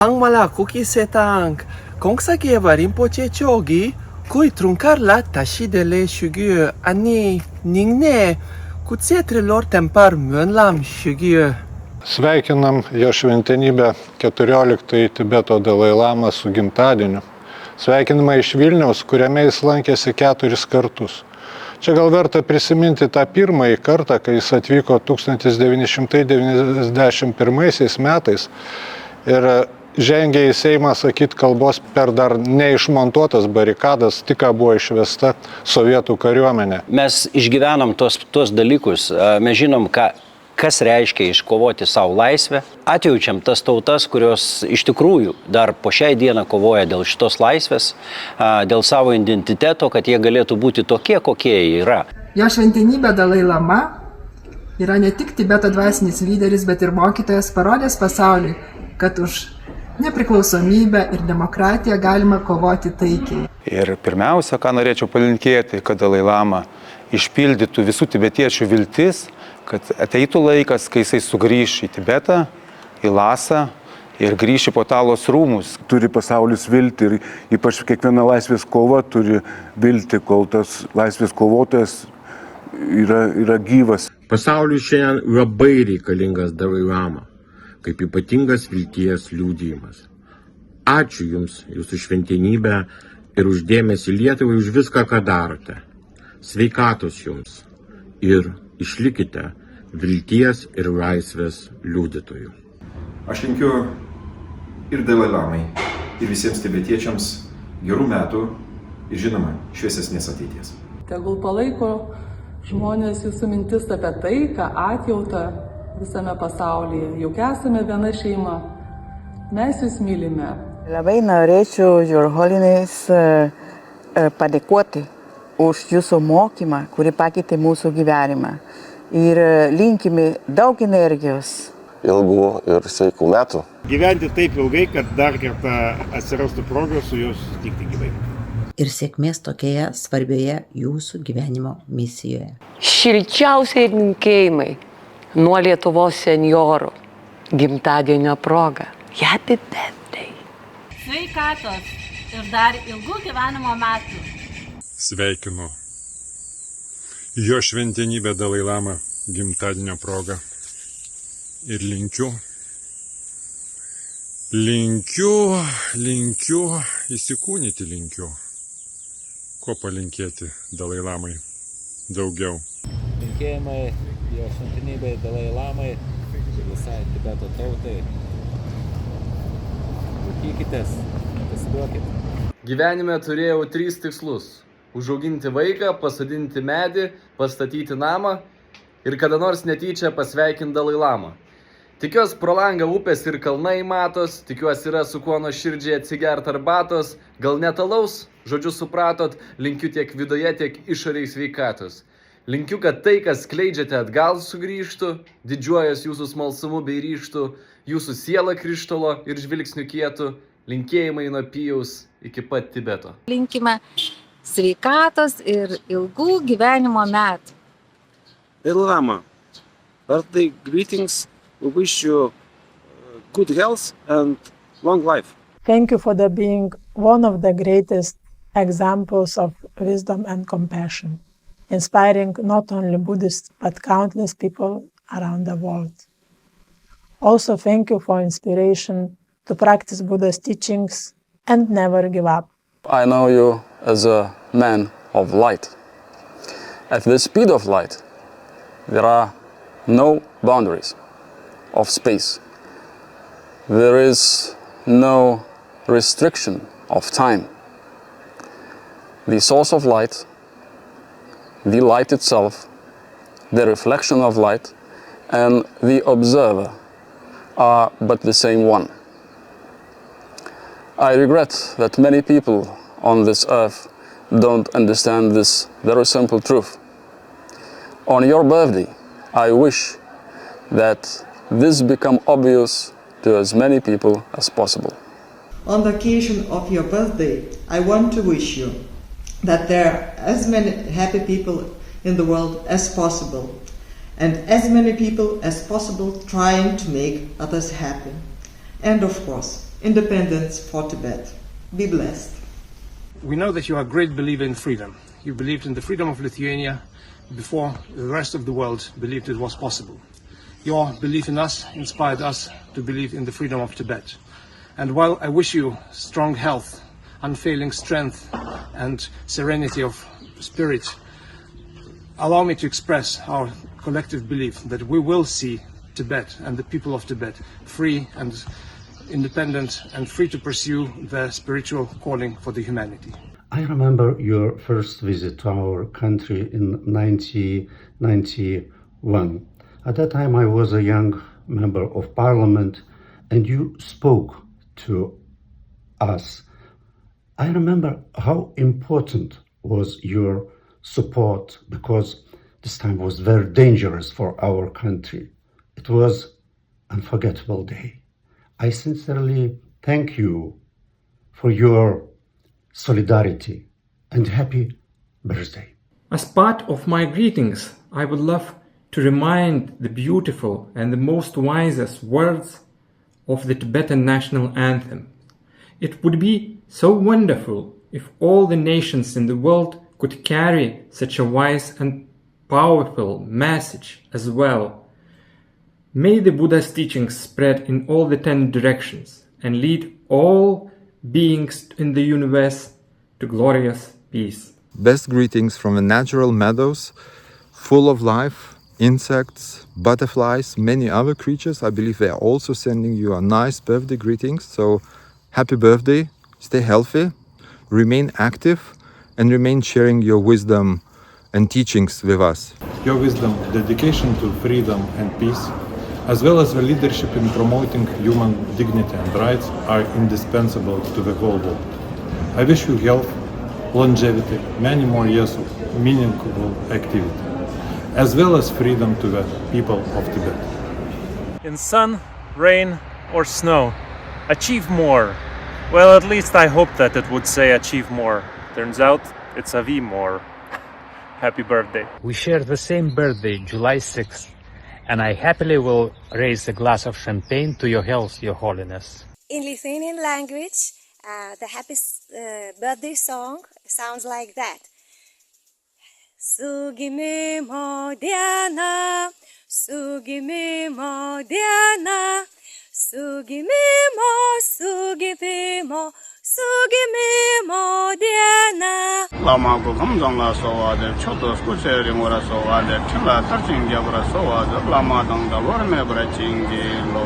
Ang malakuki setang, kung sa gevarin po chechogi, kui trunkar la tashidele shugyu ani ningne, kutsetrelor tempar mönlam shugyu. Sveikinam jo šventenybę 14 Tibeto Dalai Lamą su gimtadieniu. Sveikinimai iš Vilniaus, kuriame jis lankėsi 4 kartus. Čia gal verta prisiminti tą pirmąjį kartą, kai jis atvyko 1991 metais ir žengė į Seimą sakyt kalbos per dar neišmontuotas barikadas, tik ką buvo išvesta sovietų kariuomenė. Mes išgyvenom tuos dalykus, mes žinom, kas reiškia iškovoti savo laisvę, atjaučiam tas tautas, kurios iš tikrųjų dar po šiai dieną kovoja dėl šitos laisvės, dėl savo identiteto, kad jie galėtų būti tokie, kokie jie yra. Jo šventenybė Dalai Lama yra ne tik Tibeto dvasinis lyderis, bet ir mokytojas, parodęs pasauliui, kad už nepriklausomybę ir demokratiją galima kovoti taikiai. Ir pirmiausia, ką norėčiau palinkėti, kad Dalai Lama išpildytų visų tibetiečių viltis, kad ateitų laikas, kai jisai sugrįš į Tibetą, į Lhasą ir grįš į Potalos rūmus. Turi pasaulis vilti ir ypač kiekviena laisvės kova turi vilti, kol tas laisvės kovotojas yra gyvas. Pasauliui šiandien labai reikalingas Dalai Lama, kaip ypatingas vilties liudijimas. Ačiū Jums, Jūsų šventenybė ir uždėmesį Lietuvai už viską, ką darote. Sveikatos Jums ir išlikite vilties ir laisvės liudytojų. Aš linkiu ir Dalai Lamai, ir visiems tibetiečiams gerų metų ir žinoma, šviesesnės ateities. Tegul palaiko žmonės Jūsų mintis apie taiką, atjautą visame pasaulyje. Juk esame viena šeima. Mes Jūs mylime. Labai norėčiau, Your Holiness, padėkoti už Jūsų mokymą, kuri pakeitė mūsų gyvenimą. Ir linkime daug energijos. Ilgų ir sveikų metų. Gyventi taip ilgai, kad dar kartą atsirastų progos su Jūs susitikti gyvai. Ir sėkmės tokioje svarbioje Jūsų gyvenimo misijoje. Šilčiausiai linkėjimai nuo Lietuvos senjorų gimtadienio proga. Happy birthday. Sveikatos ir dar ilgų gyvenimo metų. Sveikinu Jo šventenybę Dalai Lamą gimtadienio proga ir linkiu įsikūnyti, ko palinkėti Dalai Lamai daugiau. Linkėjimai Jo šventenybei Dalai Lamai, visai Tibeto tautai. Laikykitės, nepasiduokit. Gyvenime turėjau 3 tikslus. Užauginti vaiką, pasodinti medį, pastatyti namą ir kada nors netyčia pasveikinti Dalai Lamą. Tikiuosi pro langą upės ir kalnai matos, tikiuosi yra su kuo nuoširdžiai atsigert arbatos, gal net alaus, žodžiu supratot, linkiu tiek viduje, tiek išorėj sveikatos. Linkiu, kad tai, kas skleidžiate atgal sugrįžtų, didžiuojas Jūsų smalsumu bei ryžtų, Jūsų siela krištolo ir žvilgsnių kietų, linkėjimai nuo Pijaus iki pat Tibeto. Linkime sveikatos ir ilgų gyvenimo metų. Dalai Lama, birthday greetings. We wish you good health and long life. Thank you for being one of the greatest examples of wisdom and compassion, inspiring not only Buddhists but countless people around the world. Also, thank you for inspiration to practice Buddha's teachings and never give up. I know you as a man of light. At the speed of light, there are no boundaries of space. There is no restriction of time. The source of light, the light itself, the reflection of light, and the observer are but the same one. I regret that many people on this earth don't understand this very simple truth. On your birthday, I wish that this become obvious to as many people as possible. On the occasion of your birthday, I want to wish you that there are as many happy people in the world as possible, and as many people as possible trying to make others happy. And of course, independence for Tibet. Be blessed. We know that you are a great believer in freedom. You believed in the freedom of Lithuania before the rest of the world believed it was possible. Your belief in us inspired us to believe in the freedom of Tibet. And while I wish you strong health, unfailing strength, and serenity of spirit, allow me to express our collective belief that we will see Tibet and the people of Tibet free and independent and free to pursue their spiritual calling for the humanity. I remember your first visit to our country in 1991. At that time I was a young member of parliament and you spoke to us. I remember how important was your support because this time was very dangerous for our country. It was an unforgettable day. I sincerely thank you for your solidarity and happy birthday. As part of my greetings, I would love to remind the beautiful and the most wisest words of the Tibetan national anthem. It would be so wonderful if all the nations in the world could carry such a wise and powerful message as well. May the Buddha's teachings spread in all the 10 directions and lead all beings in the universe to glorious peace. Best greetings from the natural meadows, full of life, insects, butterflies, many other creatures. I believe they are also sending you a nice birthday greetings. So happy birthday, stay healthy, remain active, and remain sharing your wisdom and teachings with us. Your wisdom, dedication to freedom and peace, as well as the leadership in promoting human dignity and rights are indispensable to the whole world. I wish you health, longevity, many more years of meaningful activity, as well as freedom to the people of Tibet. In sun, rain, or snow, achieve more. Well, at least I hoped that it would say achieve more. Turns out it's a V more. Happy birthday. We share the same birthday, July 6th, and I happily will raise a glass of champagne to your health, Your Holiness. In Lithuanian language, the happy birthday song sounds like that. Sugimimo diena, sugimimo diena, sugimimo, sugimimo, sugimimo diena. Lama gugam zangla sowade, chotos kucheri mora sowade, chila tarching jabra sowade, lama dangda vorme brachingi lo.